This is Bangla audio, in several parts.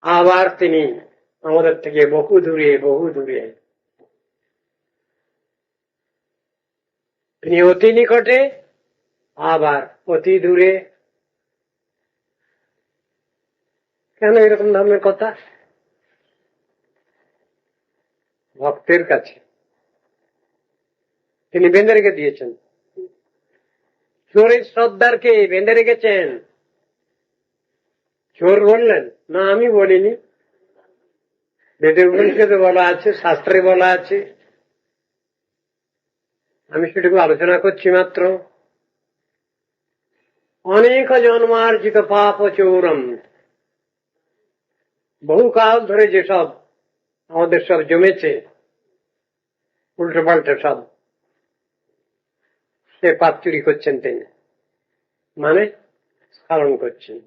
আবার তিনি আমাদের থেকে বহু দূরে তিনি অতি নিকটে, আবার অতি দূরে। কেন এরকম ধরনের কথা? ভক্তের কাছে তিনি বেঁধে রেখে দিয়েছেন। চোরের সর্দারকে বেঁধে রেখেছেন। চোর বললেন, না আমি বলিনি, বেদের উপনিষদে বলা আছে, শাস্ত্রে বলা আছে, আমি সেটুকু আলোচনা করছি মাত্র। অনেক জন্মার্জিত পাপ চৌরম, বহুকাল ধরে যেসব আমাদের সব জমেছে উল্টো পাল্টা সব, সে পাপ চুরি করছেন তিনি, মানে স্মরণ করছেন।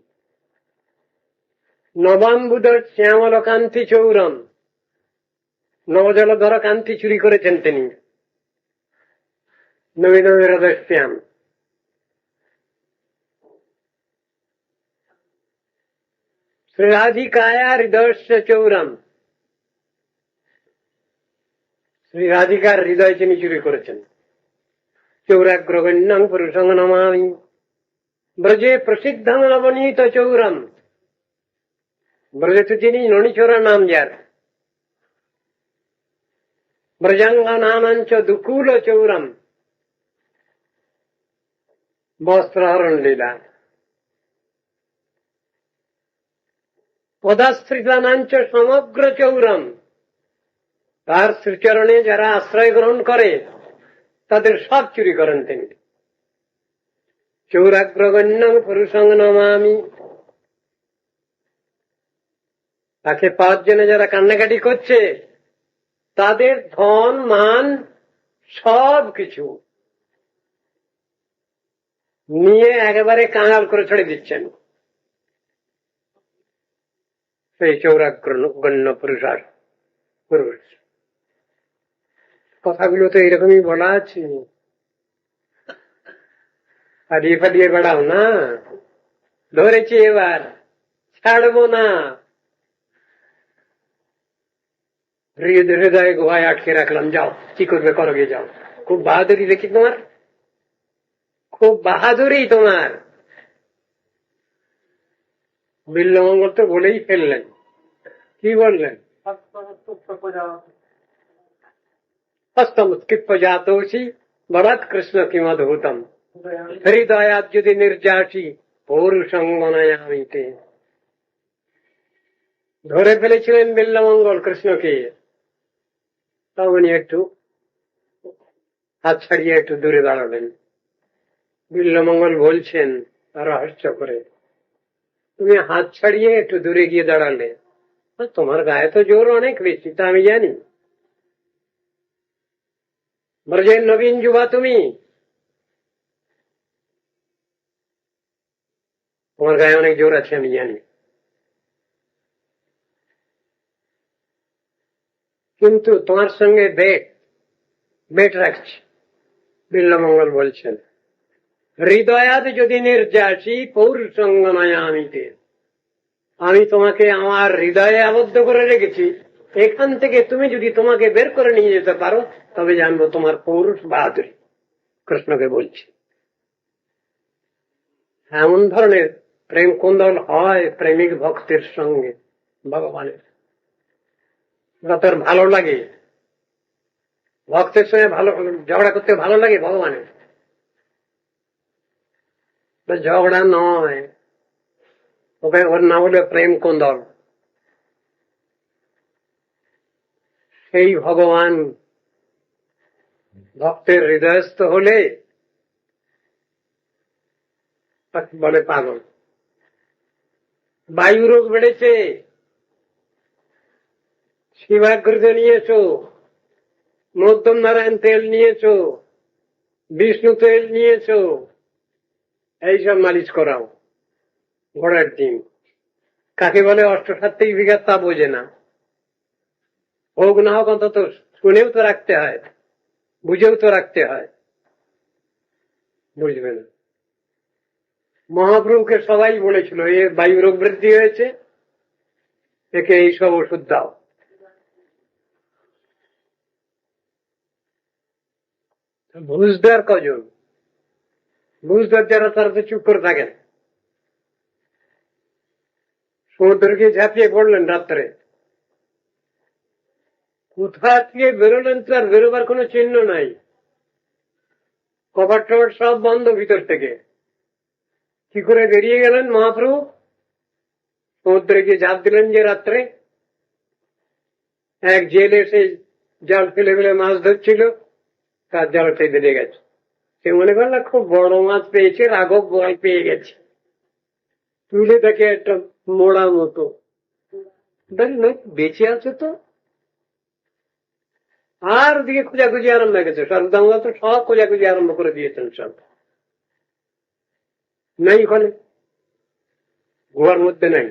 নবাম্বুদর শ্যামল কান্তি চৌরম, নবজলধর কান্তি চুরি করেছেন তিনি। নবীন শ্যাম শ্রীরাধিকায়া হৃদয় চৌরম, শ্রী রাধিকার হৃদয় তিনি চুরি করেছেন। চৌরাগ্রগণ্যং পুরুষং নমামি ব্রজে প্রসিদ্ধং নবনীত চৌরম, ব্রজে তো তিনি ননীচোরা নাম যার। ব্রজাঙ্গনানাঞ্চ দুকুল চৌরম, বস্ত্রহরণ লীলা। পদাশ্রিতানাঞ্চ সমগ্র চৌরম, তার শ্রীচরণে যারা আশ্রয় গ্রহণ করে তাদের সব চুরি করেন তিনি। চৌরাগ্রগণ্যং পুরুষং নমামি, তাকে পাওয়ার জন্য যারা কান্নাকাটি করছে তাদের ধন মান সব কিছু নিয়ে একেবারে কাঙাল করে ছেড়ে দিচ্ছেন সেই চৌরাগ্রগণ্য পুরুষ। কথাগুলো তো এরকমই বলা আছে। ফাটিয়ে ফাটিয়ে বেড়াও না, ধরেছি এবার ছাড়বো না। হৃদয় গুহায় আটকে রাখলাম, যাও কি করবে করো, গিয়ে যাও। খুব বাহাদুরি দেখি তোমার, খুব বাহাদুরি তোমার। বিল্লমঙ্গল তো বলেই ফেললেন, কি বললেন? হস্তমুৎক্ষিপ্য জাতোষি বরাত কৃষ্ণ কিমদ্ভুতম হৃদয়াত যদি নির্যাসী পৌরুষং মনয়ামিতে। ধরে ফেলেছিলেন বিল্লমঙ্গল কৃষ্ণকে, তখনই একটু হাত ছাড়িয়ে একটু দূরে দাঁড়ালেন। বিল্লমঙ্গল বলছেন রহস্য করে, তুমি হাত ছাড়িয়ে একটু দূরে গিয়ে দাঁড়ালে, তোমার গায়ে তো জোর অনেক বেশি, তা আমি জানি। ব্রজের নবীন যুবা তুমি, তোমার গায়ে অনেক জোর আছে আমি জানি, কিন্তু তোমার সঙ্গে বেট রাখছি। বিল্লমঙ্গল বলছেন হৃদয়াদ যদি নির্যাসী পৌরুষঙ্গনায়ামিতে, আমি তোমাকে আমার হৃদয়ে আবদ্ধ করে রেখেছি, এখান থেকে তুমি যদি তোমাকে বের করে নিয়ে যেতে পারো তবে জানবো তোমার পৌরুষ বাহাদুরি। কৃষ্ণকে বলছি, এমন ধরনের প্রেম কুন্দল হয় প্রেমিক ভক্তের সঙ্গে ভগবানের। তার ভালো লাগে, ভক্তের সঙ্গে ভালো ঝগড়া করতে ভালো লাগে ভগবানের। ঝগড়া নয়, ওকে ওর নাম হলো প্রেম কুন্দল। সেই ভগবান ভক্তের হৃদয়স্থ হলে বলে পাগল। বায়ু রোগ বেড়েছে, শিবাগৃত নিয়েছো, মধ্যম নারায়ণ তেল নিয়েছো, বিষ্ণু তেল নিয়েছো, এইসব মালিশ করাও। ঘোড়ার ডিম কাকে বলে অষ্টসাত্ত্বিক বিঘাত তা বোঝে না। হোক না হোক অন্তত শুনেও তো রাখতে হয়, বুঝেও তো রাখতে হয়, বুঝবে না। মহাপ্রভুকে সবাই বলেছিল এ বায়ু রোগ বৃদ্ধি হয়েছে, একে এইসব ওষুধ দাও। বুঝদার কজন? বুঝদার যারা তারা তো চুপ করে থাকেন। সমুদ্রে গিয়ে ঝাঁপিয়ে পড়লেন রাত্রে, কোথা থেকে বেরোলেন তার বেরোবার কোনো চিহ্ন নাই, কভার টভার সব বন্ধ ভিতর থেকে। কি করে বেরিয়ে গেলেন মহাপ্রভু? সমুদ্রে গিয়ে ঝাঁপ দিলেন যে রাত্রে, এক জেলে এসে জাল ফেলে ফেলে মাছ ধরছিল, তার জালটাই বেঁধে গেছে। সে মনে করল খুব বড় মাছ পেয়েছে, রাঘব বল পেয়ে গেছে, তুলে তাকে একটা মোড়া মতো বেঁচে আছে তো। আর ওদিকে খোঁজাখুঁজি আরম্ভ হয়ে গেছে, সর্বদাঙ্গা তো সব খোঁজাখুঁজি আরম্ভ করে দিয়েছেন, সব নাই ওখানে, গুহার মধ্যে নাই।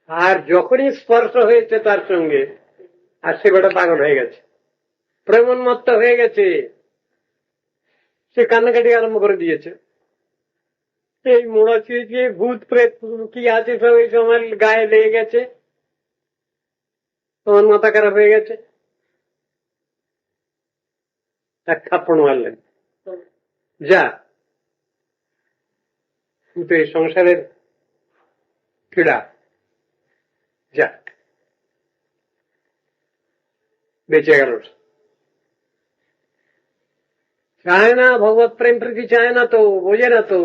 আর যখনই স্পর্শ হয়েছে তার সঙ্গে, আর সে গোটা পাগল হয়ে গেছে, প্রেমোন্মত্ত হয়ে গেছে, সে কান্নাকাটি আরম্ভ করে দিয়েছে। এই মোড়া চুয়ে ভূত প্রেত কি আছে সব এই সময় গায়ে লেগে গেছে, তোমার মাথা খারাপ হয়ে গেছে। এক থাপ্পড় মারলেন, যা, কিন্তু এই সংসারের ক্রীড়া, যা, বেঁচে গেল। চায় না, ভগবত প্রেম প্রীতি চায় না তো, বোঝে না তো,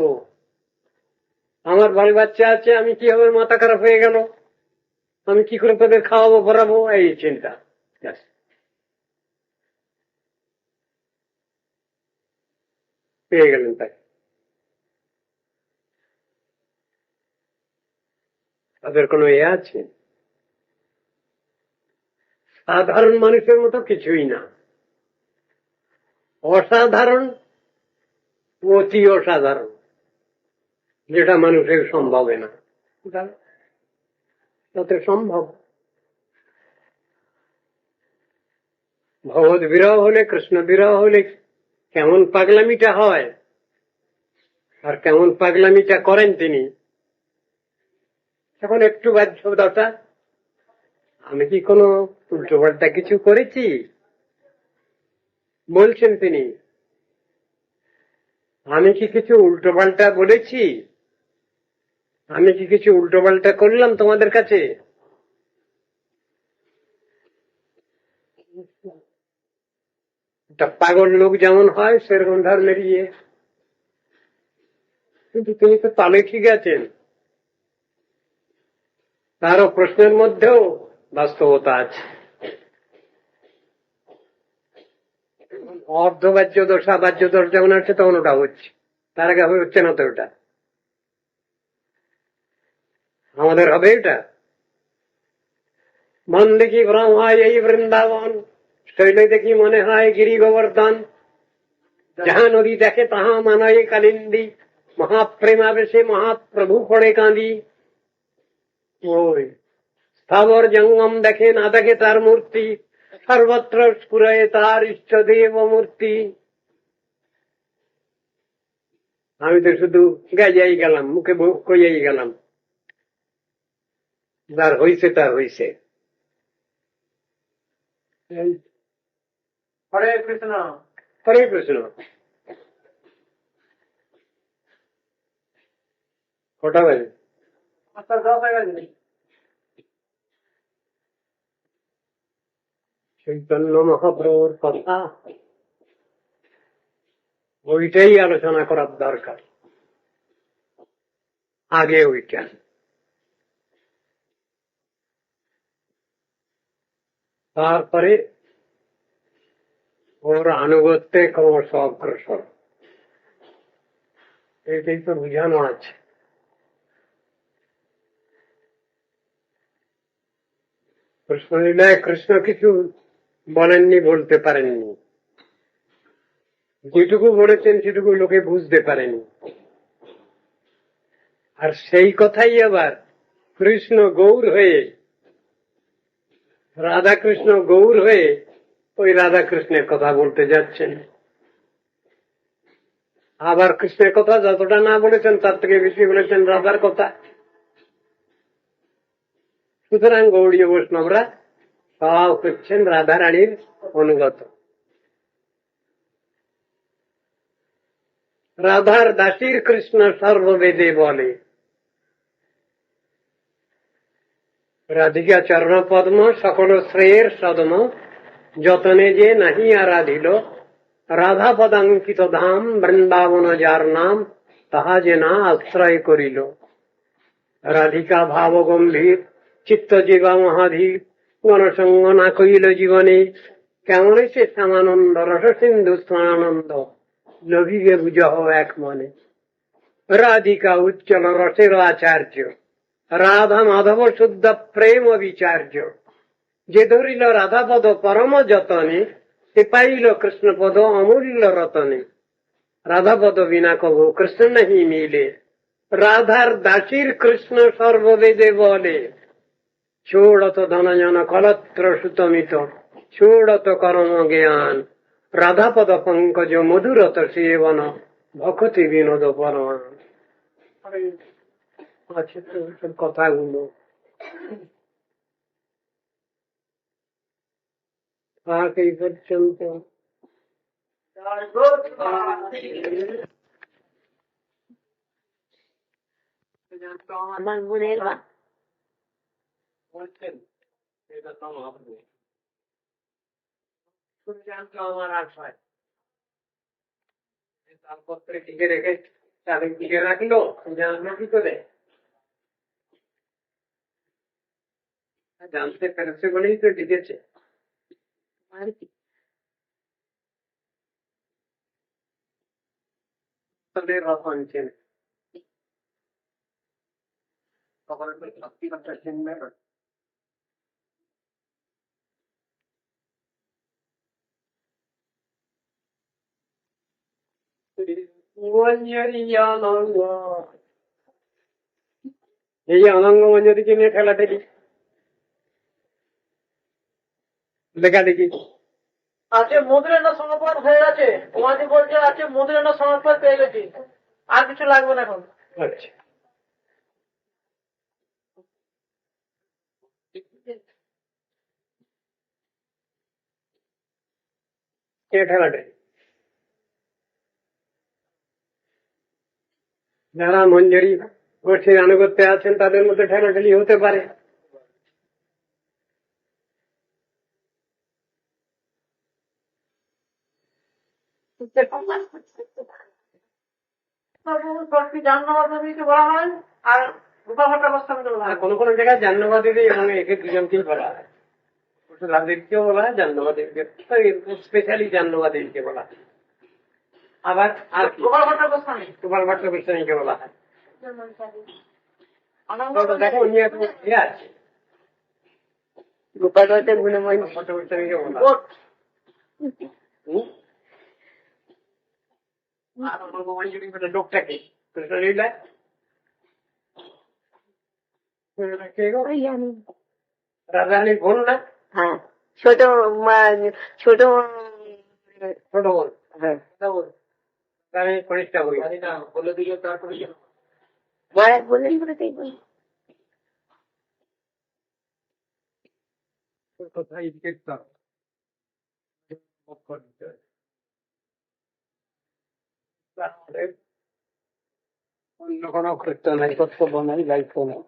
আমার বাল বাচ্চা আছে, আমি কি হবে, মাথা খারাপ হয়ে গেল, আমি কি করে তাদের খাওয়াবো পড়াবো, এই চিন্তা। পেয়ে গেলেন তাই। তাদের কোনো এ আছে? সাধারণ মানুষের মতো কিছুই না, অসাধারণ, অতি অসাধারণ, যেটা মানুষের সম্ভব না, তাতে সম্ভব। ভগবত বিরহ হলে, কৃষ্ণ বিরহ হলে কেমন পাগলামিটা হয়, আর কেমন পাগলামিটা করেন তিনি। এখন একটু বাধ্যতা, আমি কি কোনো উল্টোপাল্টা কিছু করেছি, বলছেন তিনি, আমি কি কিছু উল্টোপাল্টা বলেছি, আমি কি কিছু উল্টোপাল্টা করলাম তোমাদের কাছে? একটা পাগল লোক যেমন হয় সেরকম ধর্মের ইয়ে, কিন্তু তিনি তো তালে ঠিক আছেন, তারও প্রশ্নের মধ্যেও বাস্তবতা আছে। অর্ধবাহ্য দোষ, আবাহ্য দোষ যেমন আছে তখন ওটা হচ্ছে, তার আগে হচ্ছে না তো। ওটা আমাদের হবে, এটা মন দেখি ভ্রম হয় এই বৃন্দাবন, শৈলে দেখি মনে হয় গিরি গোবর্ধন, যাহা নদী দেখে তাহা মানয় কালিন্দী, মহাপ্রেমাবেশে মহাপ্রভু পড়ে কাঁদি। ওই স্থাবর জঙ্গম দেখে না দেখে তার মূর্তি, সর্বত্র স্ফুরয়ে তার ইষ্টদেব মূর্তি। আমি তো শুধু গাইয়াই গেলাম, মুখে কইয়াই গেলাম, যার হইছে তার হইছে। হরে কৃষ্ণ, হরে কৃষ্ণ। কটা বাজে? 10 হয়ে গেছে। চৈতন্য মহাপ্রভুর কথা ওইটাই আলোচনা করার দরকার, আগে ওইটা। তারপরে ওর আনুগত্যে ক্রমশ অগ্রসর, এটাই তো বুঝানো আছে। কৃষ্ণ লীলায় কৃষ্ণ কিছু বলেননি, বলতে পারেননি, যেটুকু বলেছেন সেটুকু লোকে বুঝতে পারেনি। আর সেই কথাই আবার কৃষ্ণ গৌর হয়ে, রাধা কৃষ্ণ গৌর হয়ে ওই রাধা কৃষ্ণের কথা বলতে যাচ্ছেন। আবার কৃষ্ণের কথা যতটা না বলেছেন তার থেকে বেশি বলেছেন রাধার কথা। সুতরাং গৌড়ীয় বৈষ্ণবরা সব হচ্ছেন রাধারানীর অনুগত। রাধার দাসীর কৃষ্ণ সর্ববেদে বলে, রাধিকা চরণ পদ্ম সকল শ্রেয়ের সদম, যতনে যে নাহি আরাধিল, রাধা পদাঙ্কিত ধাম বৃন্দাবন যার নাম, তাহা যে না আশ্রয় করিল। রাধিকা ভাব গম্ভীর চিত্ত জীবা মহাধীর, গণসঙ্গ না কইল জীবনে, কেমন সে শ্যামানন্দ রস সিন্ধু স্নানন্দ, লভিবে বুঝহ এক মনে। রাধিকা উজ্জ্বল রসের আচার্য, রাধা মাধব শুদ্ধ প্রেম বিচার্য, যে ধরিল রাধাপদ পরম যতনে, সে পাইল কৃষ্ণপদ অমূল্য রতনে। রাধাপদ বিনা কবু কৃষ্ণ নাহি মিলে, রাধার দাসীর কৃষ্ণ সর্ববেদে বলে। ষোড়ত ধনজন কলত্র সুতমিত, ষোড়ত করম জ্ঞান, রাধাপদ পঙ্কজ মধুরত সেবন, ভকতি বিনোদ পরমান। আছে তো সব কথাগুলো। এই পর্যন্ত আমার বোনের বলছেন, এটা তো হবে আমার আশায়। তারপত্রে টিকে রেখে তাদের টিকে রাখলো, জানলো কি করে? জানতে পেরেছে বলেই তো টিকেছে। তাদের রকম তখন শক্তি কথা চিনবে না। এই অনঙ্গ মঞ্জুরিকে নিয়ে খেলা দেখি, দেখা দেখি। আজকে মধুরেন্দ্র সমাপন হয়ে গেছে, তোমাদের বলছে আজকে মধুরেন্দ্র সমাপন পেয়ে গেছি, আর কিছু লাগবে না এখন। আচ্ছা, কে খেলাটা? যারা মঞ্জুরি গোষ্ঠীর আনুগত্যে আছেন তাদের মধ্যে ঠেলাঠেলি হতে পারে। জাহ্নবীকে বলা হয় আর গোপাল ভট্টাচার্যকে বলা হয়। কোনো কোনো জায়গায় জাহ্নবাদীদের এবং একে দুজনকেই বলা হয়। রাজদেবকেও বলা হয়, জাহ্নবাদীকে স্পেশালি জাহ্নবাদীকে বলা হয়। আবার আর গোপাল ভট্টাচার্য গোপাল ভট্ট গোস্বামীকে বলা হয়। দেখো উনি এখন ইয়ে আছে, গোপাল ভট্টের গুণময় ভট্ট গোস্বামীকে বলা হয়। আর অনঙ্গ মঞ্জুরি লোকটাকে কৃষ্ণলীলায় রাধারানীর বোন না? হ্যাঁ, ছোট ছোট ছোট বোন। হ্যাঁ, আমি কনিষ্ঠা বলি না, বলে দিলে তারপরে মহারাজ বললেন বলে তাই বলি। কোথায় কীর্তন অন্য কোনো কীর্তন নাই, কর্তব্য নাই, দায়িত্ব নেই,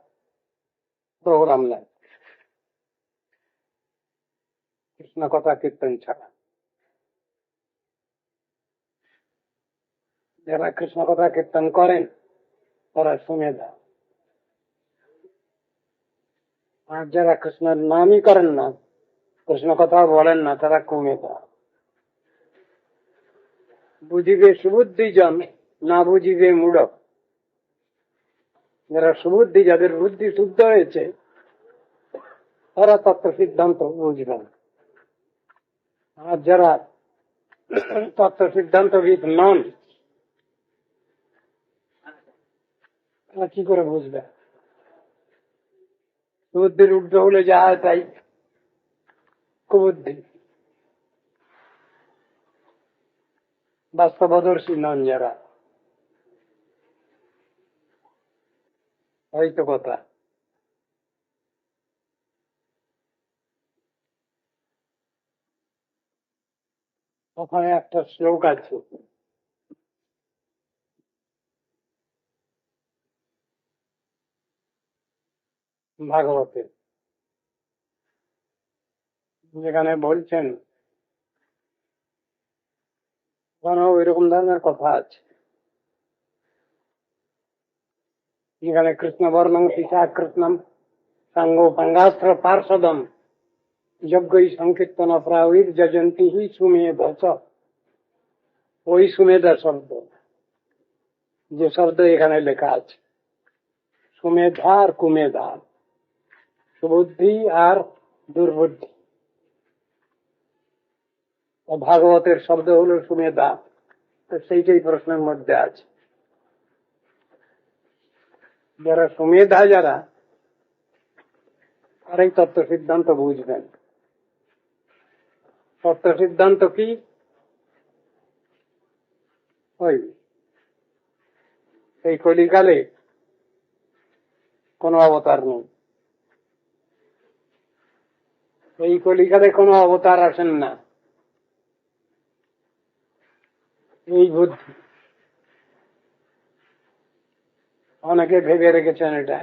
প্রোগ্রাম নাই, কৃষ্ণ কথা কীর্তন ছাড়া। যারা কৃষ্ণ কথা কীর্তন করেন তারা শুনে দেয়, আর যারা কৃষ্ণের নামই করেন না, কৃষ্ণ কথা বলেন না, তারা কমে দেয়। বুঝিবে সুবুদ্ধি জন, না বুঝিবে মূঢ়। যারা সুবুদ্ধি, যাদের বুদ্ধি শুদ্ধ হয়েছে, তারা তত্ত্ব সিদ্ধান্ত বুঝবেন। আর যারা তত্ত্ব সিদ্ধান্তবিদ নন, তারা কি করে বুঝবে? বুদ্ধির ঊর্ধ্ব হলে যা হয় তাই কুবুদ্ধি। বাস্তবদর্শী নন যারা, এই তো কথা। ওখানে একটা শ্লোক আছে, ভাগবতে, যেখানে বলছেন, ওখানে ওইরকম ধরনের কথা আছে, যেখানে কৃষ্ণ বর্ণং শিশা কৃষ্ণম সাঙ্গোপাঙ্গাস্ত্র পার্ষদম যজ্ঞই সংকীর্তন প্রাবীর যজন্তী হি সুমেধ। ওই সুমেধা শব্দ, যে শব্দ এখানে লেখা আছে, সুমেধা আর কুমেধা, সুবুদ্ধি আর দুর্বুদ্ধি। ভাগবতের শব্দ হলো সুমেধা, তো সেইটাই প্রশ্নের মধ্যে আছে। যারা সুমেধা, যারা তারাই তত্ত্ব সিদ্ধান্ত বুঝবেন। তত্ত্ব সিদ্ধান্ত কি? ওই এই কলিকালে কোনো অবতার নেই, এই কলিকালে কোনো অবতার আসেন না, এই বুদ্ধি অনেকে ভেবে রেখেছেন এটা।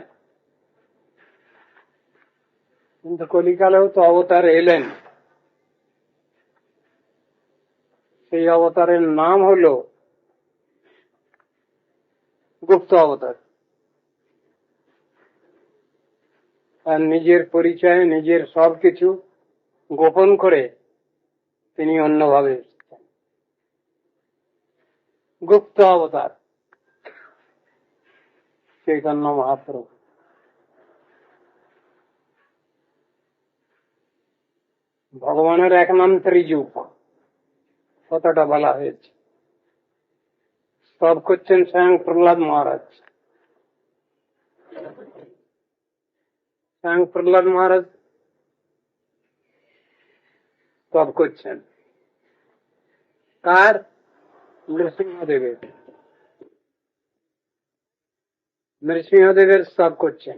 কিন্তু কলিকালেও তো অবতার এলেন, সেই অবতারের নাম হলো গুপ্ত অবতার। আর নিজের পরিচয়, নিজের সবকিছু গোপন করে তিনি অন্যভাবে এসেছেন। গুপ্ত অবতার চৈতন্য মহাপ্রভু। ভগবানের এক নাম ত্রিযুগ, কথাটা বলা হয়েছে। সব করছেন স্বয়ং প্রহ্লাদ মহারাজ। স্বয়ং প্রহ্লাদ মহারাজ সব করছেন। কার? নৃসিংহদেবের। নৃসিংহদেবের সব করছেন।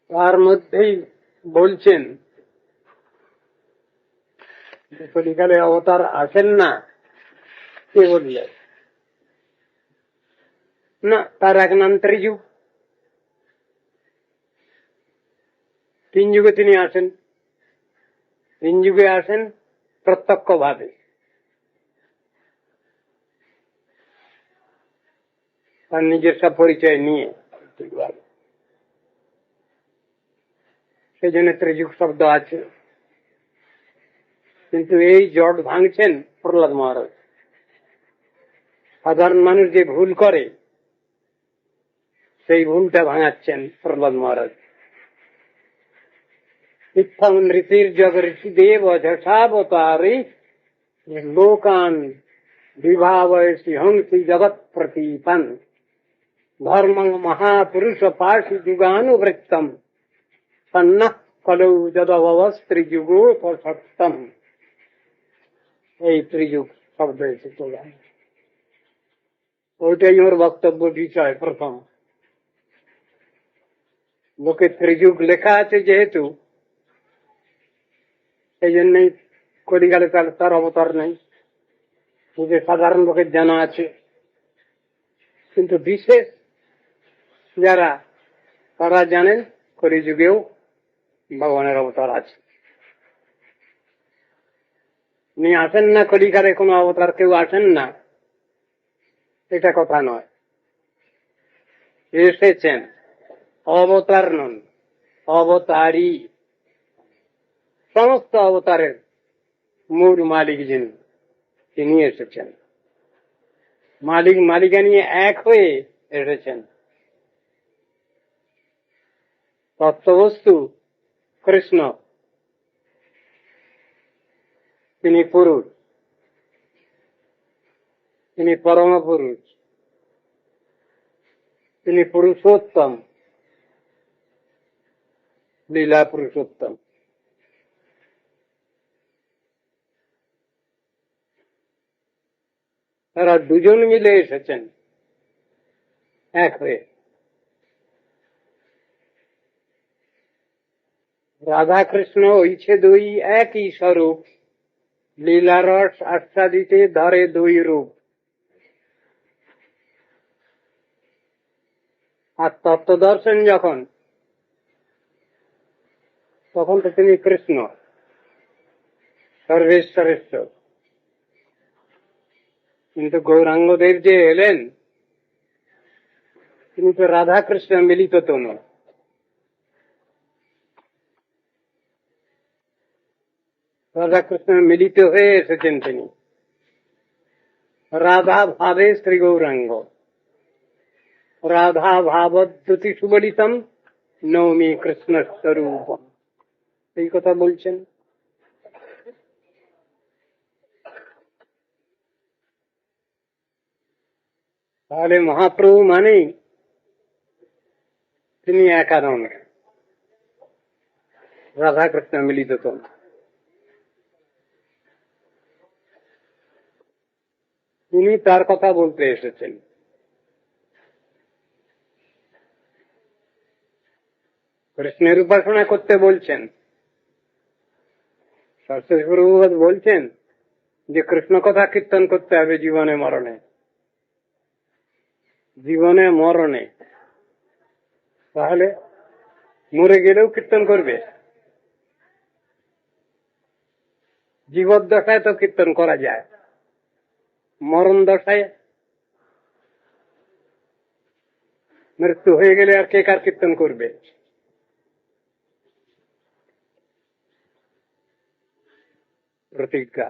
তার মধ্যেই বলছেন যে কলিকালে অবতার আসেন না। কে বললে? না, তার এক নাম ত্রিযুগ। 3 যুগে তিনি আসেন। 3 যুগে আসেন প্রত্যক্ষ ভাবে, তার নিজস্ব পরিচয় নিয়ে। সেই জন্য ত্রিযুগ শব্দ আছে। কিন্তু এই জট ভাঙছেন প্রহ্লাদ মহারাজ। সাধারণ মানুষ যে ভুল করে, সেই ভুলটা ভাঙাচ্ছেন প্রহ্লাদ মহারাজ। ইত্থং নৃতির জগ ঋষিদেব যশাবতারি লোকান বিভাবয়সি হংসি জগৎ প্রতীপন ধর্মং মহাপুরুষ পাশি যুগানুবৃত্তম সন্ন কলৌ যদবস্ত্রিযুগোপসক্তম। এই ত্রিযুগ শব্দ এসে চলে, ওইটাই ওর বক্তব্য বিষয়। প্রথম লোকে ত্রিযুগ লেখা আছে যেহেতু, সেই জন্যই কলিকালে তার অবতার নেই, যে সাধারণ লোকের জানা আছে। কিন্তু বিশেষ যারা, তারা জানেন কলিযুগেও ভগবানের অবতার আছে। উনি আসেন না কলিকালে, কোনো অবতার কেউ আসেন না, এটা কথা নয়। এসেছেন, অবতার নন, অবতারী। সমস্ত অবতারের মূল মালিক যিনি, তিনি এসেছেন। মালিক মালিকা নিয়ে এক হয়ে এসেছেন। তত্ত্ববস্তু কৃষ্ণ, তিনি পুরুষ, তিনি পরম পুরুষ, তিনি পুরুষোত্তম, লীলা পুরুষোত্তম। তারা দুজন মিলে এসেছেন এক হয়ে। রাধা কৃষ্ণ ঐছে দুই একই স্বরূপ, লীলারস আস্বাদিতে ধরে দুই রূপ, আর তত্ত্ব দর্শন যখন, তখন তো তিনি কৃষ্ণ সর্বেশ্বরেশ্বর। কিন্তু গৌরাঙ্গদেব যে এলেন, তিনি তো রাধা কৃষ্ণ মিলিত তনু। রাধা কৃষ্ণ মিলিত হয়ে এসেছেন তিনি। রাধা ভাবে শ্রী গৌরাঙ্গ, রাধা ভাবদ্যুতি সুবলিতম নৌমি কৃষ্ণ স্বরূপ, এই কথা বলছেন। তাহলে মহাপ্রভু মানেই তিনি একানন, রাধা কৃষ্ণ মিলিত তনু। তিনি তার কথা বলতে এসেছেন। কৃষ্ণের উপাসনা করতে বলছেন। সরস্বতী প্রভু বলছেন যে কৃষ্ণ কথা কীর্তন করতে হবে জীবনে মরণে, জীবনে মরণে। তাহলে মরে গেলেও কীর্তন করবে? জীবদ্দশায় তো কীর্তন করা যায়, মরণ দশায় মৃত্যু হয়ে গেলে আর কে কার কীর্তন করবে? প্রতিজ্ঞা।